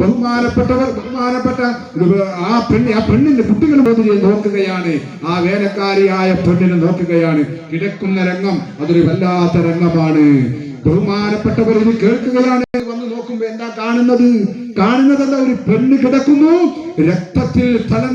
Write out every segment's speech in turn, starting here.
ബഹുമാനപ്പെട്ട ആ പെണ്ണിന്റെ കുട്ടികൾ നോക്കുകയാണ്. ആ വേലക്കാരിയായ പെണ്ണിനെ നോക്കുകയാണ്. കിടക്കുന്ന രംഗം അതൊരു വല്ലാത്ത രംഗമാണ്. ബഹുമാനപ്പെട്ടവർ ഇത് കേൾക്കുകയാണ്. വന്ന് നോക്കുമ്പോ എന്താ കാണുന്നതല്ല, ഒരു പെണ്ണ് കിടക്കുന്നു. രക്തത്തിൽ തലം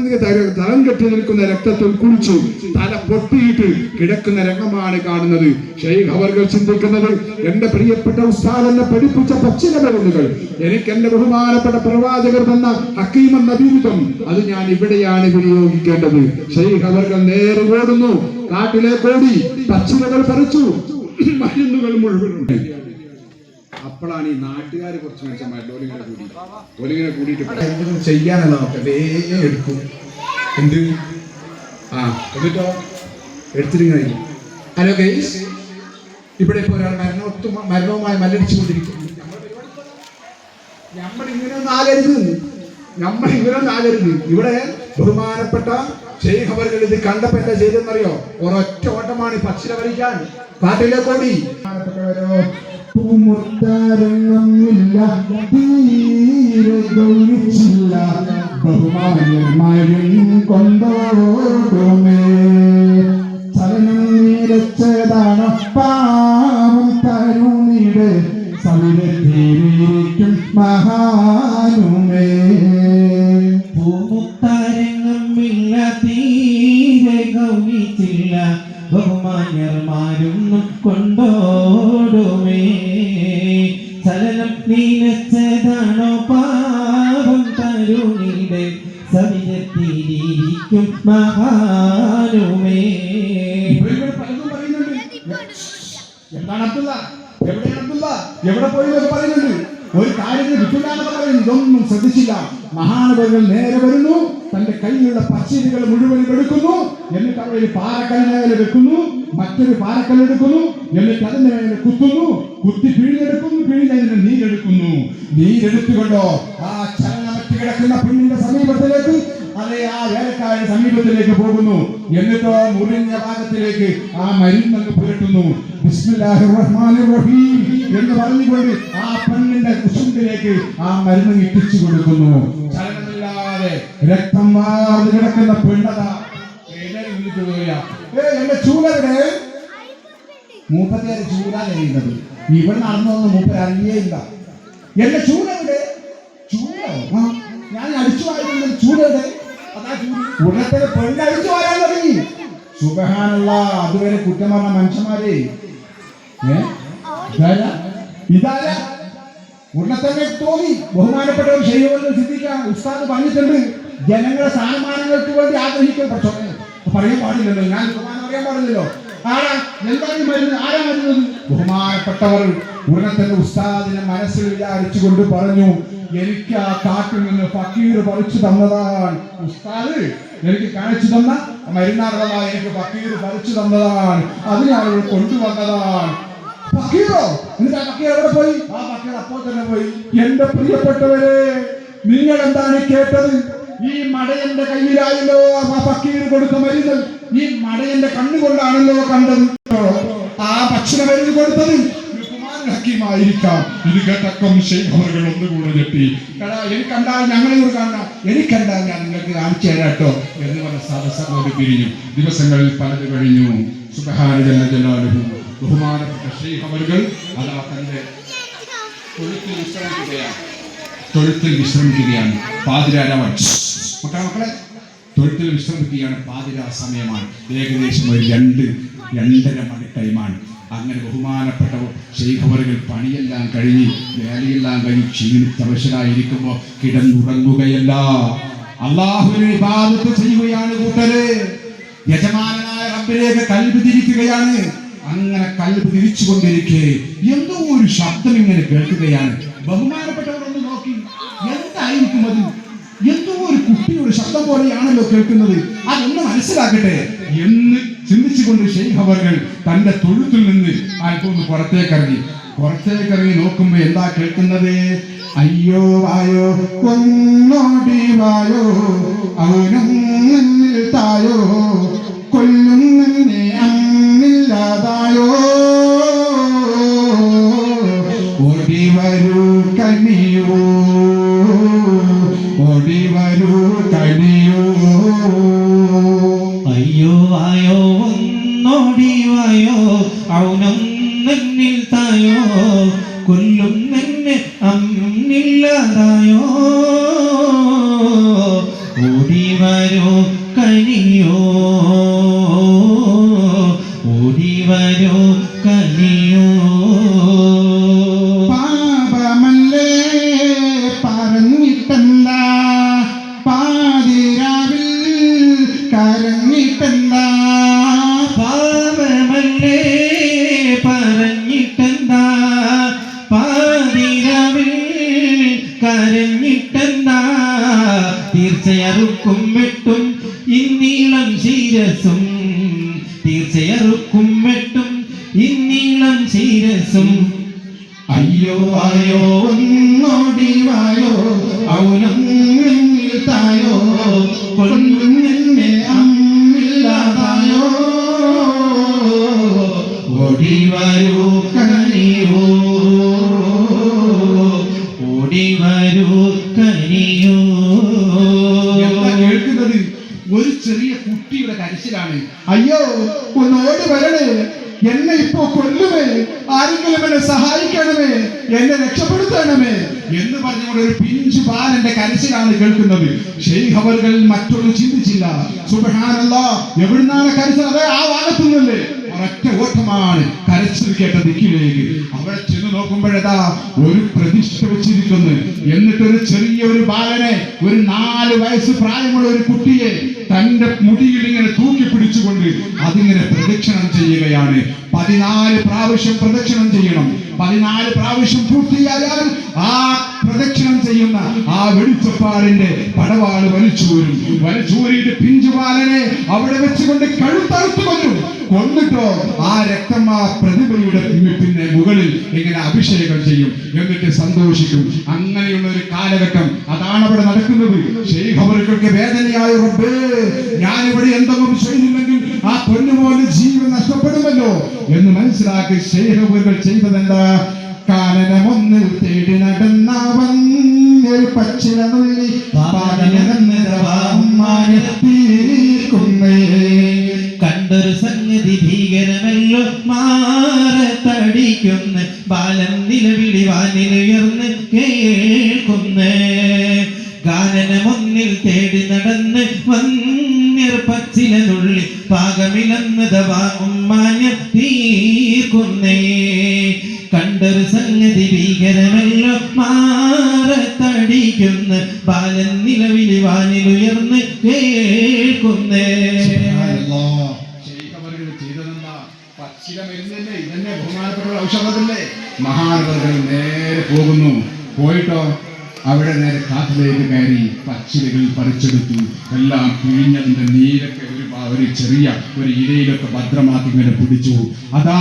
കെട്ടി നിൽക്കുന്ന രക്തത്തിൽ കുളിച്ചു തല പൊട്ടിയിട്ട് കിടക്കുന്ന രംഗമാണ് കാണുന്നത്. ഷെയ്ഖ് അവർകൾ ചിന്തിക്കുന്നത്, എന്റെ പ്രിയപ്പെട്ട ഉസ്താദ് എന്നെ പഠിപ്പിച്ച പച്ചില മരുന്നുകൾ, എനിക്ക് എന്റെ ബഹുമാനപ്പെട്ട പ്രവാചകർ തന്ന ഹക്കീമൻ നബീതം, അത് ഞാൻ ഇവിടെയാണ് വിനിയോഗിക്കേണ്ടത്. ഷെയ്ഖ് അവർകൾ നേരെ ഓടുന്നു. കാട്ടിലേക്ക് ഓടി പച്ചിലകൾ പറിച്ചു, മരുന്നുകൾ മുഴുവനുണ്ട്. അപ്പോഴാണ് ഈ നാട്ടുകാർ കുറച്ച് മനുഷ്യന്മാരുടെ ഓലിങ്ങനെ കൂടിയിട്ട് എന്തെങ്കിലും ചെയ്യാനല്ല നോക്കാം, വേഗം എടുക്കും. എന്ത് എന്നിട്ടോ എടുത്തിട്ട് കഴിയും. ഹലോ ഗൈസ്, ഇവിടെ ഇപ്പോൾ ഒരാൾ മരണവുമായി മല്ലടിച്ചുകൊണ്ടിരിക്കുന്നു. നമ്മളിങ്ങനെയൊന്നും ആകരുത്. ഇവിടെ ബഹുമാനപ്പെട്ട ഷെയ്ഖ് അവർകൾ ഇത് കണ്ടപ്പോ എന്താ ചെയ്തെന്നറിയോ? ഒരൊറ്റ ഓട്ടമാണ് പച്ചില വരിക്കാൻ കാട്ടിലേക്ക് ഓടി. ചലനം നിരച്ചതാണ് പാവം തരുണിയുടെ സവിധീരിക്കും മഹാനുമേ. പൂമുത്താരങ്ങമില്ല, തീരെ ഗൗനിച്ചില്ല, ബഹുമാന്യർമാരൊന്നും കൊണ്ടോടുമേ. ചലനം നീനച്ചതാണോ പാവം തരുണിയുടെ സവിധത്തിരിക്കും മഹാനുമേ. എന്താണ് അബ്ദുള്ള, എവിടെ പോയി പറയുന്നുണ്ട്? ഒരു കാര്യത്തിന് കിട്ടില്ലാന്നൊക്കെ പറയുന്നു. ഇതൊന്നും ശ്രദ്ധിച്ചില്ല. മഹാനവകൾ നേരെ വരുന്നു, തന്റെ കയ്യിലുള്ള പച്ചിലുകൾ മുഴുവൻ എടുക്കുന്നു. എന്നിട്ട് അവിടെ ഒരു പാറക്കല്ലിനെ വെക്കുന്നു, മറ്റൊരു പാറക്കല്ല് എടുക്കുന്നു, എന്നിട്ട് അതിന്റെ മേലെ കുത്തുന്നു, കുത്തി പിഴിഞ്ഞെടുക്കുന്നു, പിഴിഞ്ഞതിന് നീരെടുത്തുകൊണ്ടോ ആ ചലനമറ്റ് കിടക്കുന്ന പെണ്ണിന്റെ സമീപത്തിലേക്ക്, അതെ ആ വേലക്കാരുടെ സമീപത്തിലേക്ക് പോകുന്നു. എന്നിട്ടോ മുറിഞ്ഞ ഭാഗത്തിലേക്ക് ആ മരുന്നങ്ങ് പുരട്ടുന്നു. ബിസ്മില്ലാഹിർ റഹ്മാനിർ റഹീം എന്ന് പറഞ്ഞുകൊണ്ട് ആ പെണ്ണിന്റെ കുശുണ്ടിലേക്ക് ആ മരുന്ന് ഇട്ടിച്ചു കൊടുക്കുന്നു. ചലനമില്ലാതെ രക്തം വാർന്ന് കിടക്കുന്ന പെണ്ണത എന്റെ ചൂലവിടെ മൂപ്പത്തിയാറ് ചൂല കഴിയുന്നത്. ഇവിടെ നടന്നൊന്നും മൂപ്പര് അറിയേയില്ല. എന്റെ ചൂലവിടെ ഞാൻ അടിച്ചു വാരുന്ന ചൂലവിടെ ഉടനെ പെണ്ണ് അടിച്ചു വാരാൻ തുടങ്ങി. സുബ്ഹാനല്ലാ, അതുവരെ കുറ്റം പറഞ്ഞ മനുഷ്യന്മാരെ ഇതാരാ ഉടനെ തന്നെ തോന്നി. ബഹുമാനപ്പെട്ടവർ ശരിയോട് ചിന്തിക്കാൻ ഉസ്താദ് പറഞ്ഞിട്ടുണ്ട്, ജനങ്ങളെ സ്ഥാനമാനങ്ങൾക്ക് വേണ്ടി ആഗ്രഹിക്കും. പക്ഷേ പറയാൻ പാടില്ലല്ലോ, ഞാൻ പറയാൻ പാടില്ലല്ലോ. ബഹുമാനപ്പെട്ടവർ ഉടനെ തന്നെ ഉസ്താദിനെ മനസ്സിൽ വിചാരിച്ചുകൊണ്ട് പറഞ്ഞു, എനിക്ക് ആ കാട്ടിൽ നിന്ന് ഫക്കീർ പറിച്ചു തന്നതാണ്. ഉസ്താദ് എനിക്ക് കാണിച്ചു തന്ന മരുന്നാറുകളായ എനിക്ക് ഫക്കീർ പറിച്ചു തന്നതാണ്, അത് ഞാൻ കൊണ്ടുവന്നതാണ്. ഫക്കീറോ? എന്നിട്ട് ആ ഫക്കീർ എവിടെ പോയി? ആ ഫക്കീർ അപ്പോൾ തന്നെ പോയി. എന്റെ പ്രിയപ്പെട്ടവരെ, നിങ്ങൾ എന്താണ് കേട്ടത്? ഈ മടയന്റെ കയ്യിലായല്ലോ ആ ഫക്കീർ കൊടുത്ത മരുന്ന്. ഈ മടയന്റെ കണ്ണുകൊണ്ടാണല്ലോ കണ്ടത് ആ ഭക്ഷണ മരുന്ന് കൊടുത്തത്. ഹക്കീമായിരിക്കാം. ഇത് കേട്ടക്കം ഷെയ്ഖ് അവർകൾ ഒന്നുകൂടെ ഞെട്ടി. എനിക്കണ്ടാൽ ഞങ്ങളെ കാണാം, എനിക്കണ്ടാൽ ഞാൻ നിങ്ങൾക്ക് കാണിച്ചു തരാട്ടോ എന്ന് പറഞ്ഞ സദസ്സോട് പിരിഞ്ഞു. ദിവസങ്ങളിൽ പലത് കഴിഞ്ഞു. സുബ്ഹാന ജല്ല ജലാലുഹു ബഹുമാനപ്പെട്ട ഷെയ്ഖ് അവർകൾ അതാ തന്റെ തൊഴുത്തിൽ വിശ്രമിക്കുകയാണ്. പാതിരാരാവൻ മക്കളെ തൊഴുത്തിൽ വിശ്രമിക്കുകയാണ്. പാതിരാ സമയമാണ്. ഏകദേശം ഒരു 2-2:30 മണി ടൈമാണ്. അങ്ങനെ ബഹുമാനപ്പെട്ട ഷെയ്ഖ് അവർകൾ പണിയെല്ലാം കഴിഞ്ഞ് വേലയെല്ലാം കഴിഞ്ഞ് ക്ഷീണിച്ചവശരായിരിക്കുമ്പോൾ കിടന്നുറങ്ങുകയല്ല, അല്ലാഹുവിനെ ഇബാദത്ത് ചെയ്യുകയാണ് കൂട്ടരെ. യജമാനനായ റബ്ബിലേക്ക് കൽബ് തിരിക്കുകയാണ്. അങ്ങനെ കൽബ് തിരിച്ചുകൊണ്ടിരിക്കെ എന്തോ ഒരു ശബ്ദം ഇങ്ങനെ കേൾക്കുകയാണ്. ബഹുമാനപ്പെട്ടവർ ഒന്ന് നോക്കി, എന്തായിരിക്കും അത്? എന്തോ ഒരു കുട്ടിയുടെ ശബ്ദം പോലെയാണല്ലോ കേൾക്കുന്നത്. അതൊന്ന് മനസ്സിലാക്കട്ടെ എന്ന് ചിന്തിച്ചുകൊണ്ട് ഷെയ്ഖ് അവർകൾ തന്റെ തൊഴുത്തിൽ നിന്ന് അല്പം പുറത്തേക്കിറങ്ങി നോക്കുമ്പോ എന്താ കേൾക്കുന്നത്? അയ്യോ വായോ കൊന്നോടി വായോ അവനും തായോ കൊല്ലും നിന്നെ അന്നില്ലാതായോ ഓടി വരൂ കനിയോ ഒന്നുമില്ലാതായോ ഓടി വരൂ കനിയോ ഓടി വരൂ കനിയോ പാപമല്ലേ പറഞ്ഞിട്ടെന്താ പാതിരാവിൽ കരഞ്ഞിട്ടെന്താ പാപമല്ലേ പറഞ്ഞിട്ടെന്താ പാതിരാവിൽ കരഞ്ഞിട്ടെന്താ തീർച്ചയറുക്കും വെട്ടും ഇന്നീളം ശിരസും തീർച്ചയറുക്കും വെട്ടും ഇന്നീളം ശിരസും അയ്യോ ആയോ ഒന്നോടി വായോ ഔനങ്ങിൽ തായോ കൊല്ലുന്നെ അമ്മില്ലാതായോ ഓടി വരൂ കനിയോ ഓടി വരൂ കനിയോ എന്താ കേൾക്കുന്നത്? ഒരു ചെറിയ കുട്ടിയുടെ കരച്ചിലാണ്. അയ്യോ ഒന്നോടി വരണേ, എന്നെ ഇപ്പോ കൊല്ലുമേ, ആരെങ്കിലും എന്നെ സഹായിക്കണമേ, എന്നെ രക്ഷപ്പെടുത്തണമേ എന്ന് പറഞ്ഞുകൊണ്ട് ഒരു പിഞ്ചു ബാലന്റെ കരച്ചിലാണ് കേൾക്കുന്നത്. ശൈഖ് അവർകൾ മറ്റൊന്നും ചിന്തിച്ചില്ല. സുബ്ഹാനല്ലാഹ്, എവിടുന്നാണ് കരച്ചിൽ? അതെ, ആ ഭാഗത്തു നിന്നല്ലേ. ഒരൊറ്റ ഓട്ടമാണ് കരച്ചിൽ കേട്ട ദിക്കിലേക്ക്. അവിടെ ചെന്ന് നോക്കുമ്പോഴേതാ ഒരു പ്രതിഷ്ഠ വെച്ചിരിക്കുന്നു. എന്നിട്ടൊരു ചെറിയൊരു ബാലനെ, ഒരു 4 വയസ്സ് പ്രായമുള്ള ഒരു കുട്ടിയെ തന്റെ മുടിയിൽ ഇങ്ങനെ തൂക്കി പിടിച്ചുകൊണ്ട് അതിങ്ങനെ പ്രദക്ഷിണം ചെയ്യുകയാണ്. 14 പ്രാവശ്യം പ്രദക്ഷിണം ചെയ്യണം. 14 പ്രാവശ്യം പൂർത്തിയായാൽ ആ പ്രദക്ഷിണം ചെയ്യുന്ന ആ വെളിച്ചപ്പാടിന്റെ പടവാള് വലിച്ചൂരിയിട്ട് പിഞ്ചുപാലനെ അവിടെ വെച്ചുകൊണ്ട് കഴുത്തറുത്തു കൊന്നിട്ടോ ആ രക്തം ആ പ്രതിഭയുടെ പിന്നെ മുകളിൽ ഇങ്ങനെ അഭിഷേകം ചെയ്യും. എന്നിട്ട് സന്തോഷിക്കും. അങ്ങനെയുള്ള ഒരു കാലഘട്ടം അതാണ് അവിടെ നടക്കുന്നത്. ശൈഖ് അവർക്കൊക്കെ വേദനയായ റബ്ബേ, ഞാനിവിടെ എന്തെങ്കിലും ചെയ്തില്ലെങ്കിൽ ആ പൊന്നുപോലെ ജീവൻ നഷ്ടപ്പെടുമല്ലോ എന്ന് മനസ്സിലാക്കി ശൈഖ് അവർകൾ ചെയ്തതെന്താ? കാനനമൊന്നിൽ തേടി നടന്നവൻ പച്ചില നുള്ളി കണ്ടൊരു സംഗതി ഭീകരമല്ലോ മാറത്തടിക്കുന്ന ബാലൻ നിലവിളി വാനിലുയർന്ന് കേൾക്കുന്ന ഗാനനമൊന്നിൽ തേടി നടന്ന് വന്യർ പച്ചിലനുള്ളി പാകമിലന്നതവാകും മാന്യം തീർക്കുന്നേ കണ്ടൊരു സംഗതി ഭീകരമല്ലോ മാറത്തടിക്കുന്ന ബാലൻ നിലവിളി വാനിലുയർന്ന് കേൾക്കുന്നേ മഹാനവർകൾ നേരെ പോകുന്നു. പോയിട്ടോ അവിടെ നേരെ കാട്ടിലേക്ക് കയറി പച്ചിലകൾ പറിച്ചെടുത്തു. എല്ലാം പിഴിഞ്ഞതിന്റെ നീരൊക്കെ ഒരു ചെറിയ ഒരു ഇലയിലൊക്കെ ഭദ്രമാക്കി ഇങ്ങനെ പിടിച്ചു. അതാ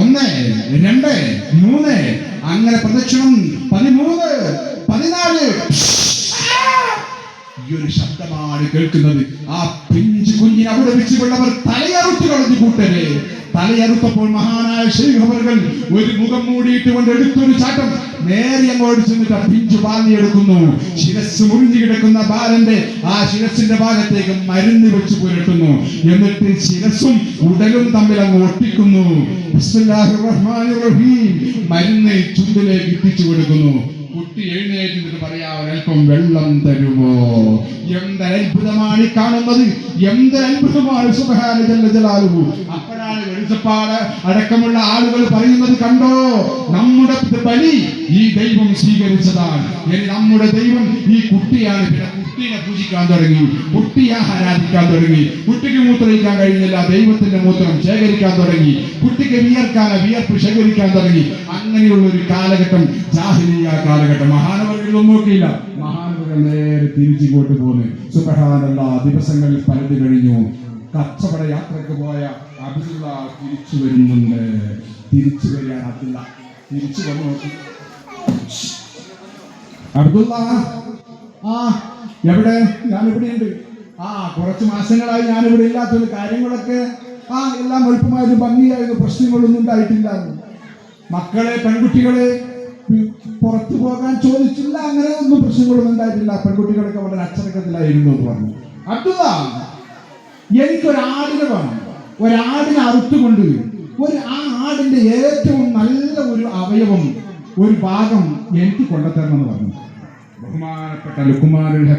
1, 2, 3 അങ്ങനെ പ്രദക്ഷിണം 13, 14 ഈ ഒരു ശബ്ദമാണ് കേൾക്കുന്നത്. ആ പിഞ്ചു കുഞ്ഞിനെ അവിടെ വെച്ചുകൊണ്ടവർ തലയറുത്തു കളഞ്ഞു കൂട്ടരെ. തലയറുത്തപ്പോൾ മഹാനായ ശൈഖ് അവർകൾ ഒരു മുഖം മൂടിയിട്ട് കൊണ്ട് എടുത്തൊരു ചാട്ടം നേരെ അങ്ങോട്ട് ചെന്നിട്ട് ആ പിഞ്ചു ബാലിനെ എടുക്കുന്നു. ശിരസ് മുറിഞ്ഞു കിടക്കുന്ന ബാലന്റെ ആ ശിരസിന്റെ ഭാഗത്തേക്ക് മരുന്ന് വെച്ച് പുരട്ടുന്നു. എന്നിട്ട് ശിരസും ഉടലും തമ്മിൽ അങ്ങ് ഒട്ടിക്കുന്നു. ബിസ്മില്ലാഹിർ റഹ്മാനിർ റഹീം മരുന്ന് ചുണ്ടിലേക്ക് എത്തിച്ചു കൊടുക്കുന്നു. കുട്ടി എഴുന്നേറ്റ് പറയാ, ഒരൽപ്പം വെള്ളം തരുമോ? എന്തൊരത്ഭുതമാണ് കാണുന്നത്, എന്തൊരത്ഭുതമാണ് സുബ്ഹാന ജല്ല ജലാലുഹു. അപ്പോഴാണ് വെളിച്ചപ്പാട് അടക്കമുള്ള ആളുകൾ പറയുന്നത്, കണ്ടോ, നമ്മുടെ ബലി ഈ ദൈവം സ്വീകരിച്ചതാണ്. ഇനി നമ്മുടെ ദൈവം ഈ കുട്ടിയാണ്. കുട്ടീനെ പൂജിക്കാൻ തുടങ്ങി, കുട്ടിയെ ആരാധിക്കാൻ തുടങ്ങി. കുട്ടിക്ക് മൂത്രയിക്കാൻ കഴിഞ്ഞില്ല, ദൈവത്തിന്റെ മൂത്രം ശേഖരിക്കാൻ തുടങ്ങി. കുട്ടിക്ക് വിയർപ്പ് ശേഖരിക്കാൻ തുടങ്ങി. അങ്ങനെയുള്ള ഒരു കാലഘട്ടം ജാഹിലിയ്യ കാലഘട്ടം. മഹാനവറുകളൊന്നും നോക്കിയില്ല. മഹാനവറുകൾ നേരെ തിരിച്ചിങ്ങോട്ട് പോന്നു. സുബ്ഹാനല്ലാഹ്, ദിവസങ്ങൾ പലത് കഴിഞ്ഞു. കച്ചവട യാത്രക്ക് പോയ അബ്ദുള്ള തിരിച്ചു വരുന്നുണ്ട്. തിരിച്ചു വരികയാണ് അബ്ദുള്ള. തിരിച്ചു വന്നു നോക്കി, അബ്ദുള്ള എവിടെ? ഞാനിവിടെയുണ്ട്. കുറച്ച് മാസങ്ങളായി ഞാനിവിടെ ഇല്ലാത്തൊരു കാര്യങ്ങളൊക്കെ എല്ലാം എളുപ്പമായിരുന്നു, ഭംഗിയായിരുന്നു, പ്രശ്നങ്ങളൊന്നും ഉണ്ടായിട്ടില്ലായിരുന്നു. മക്കളെ, പെൺകുട്ടികളെ പുറത്തു പോകാൻ ചോദിച്ചില്ല, അങ്ങനെ ഒന്നും പ്രശ്നങ്ങളൊന്നും ഉണ്ടായിട്ടില്ല. പെൺകുട്ടികളൊക്കെ വളരെ അച്ചടക്കത്തിലായിരുന്നു എന്ന് പറഞ്ഞു. അബ്ദുള്ള, എനിക്കൊരാടിനെ വേണം. ഒരാടിനെ അറുത്തുകൊണ്ട് ആ ആടിന്റെ ഏറ്റവും നല്ല ഒരു അവയവം, ഒരു ഭാഗം എനിക്ക് കൊണ്ടുതരണം എന്ന് പറഞ്ഞു. ബഹുമാനപ്പെട്ട ലുക്മാനുൽ ഹക്കീം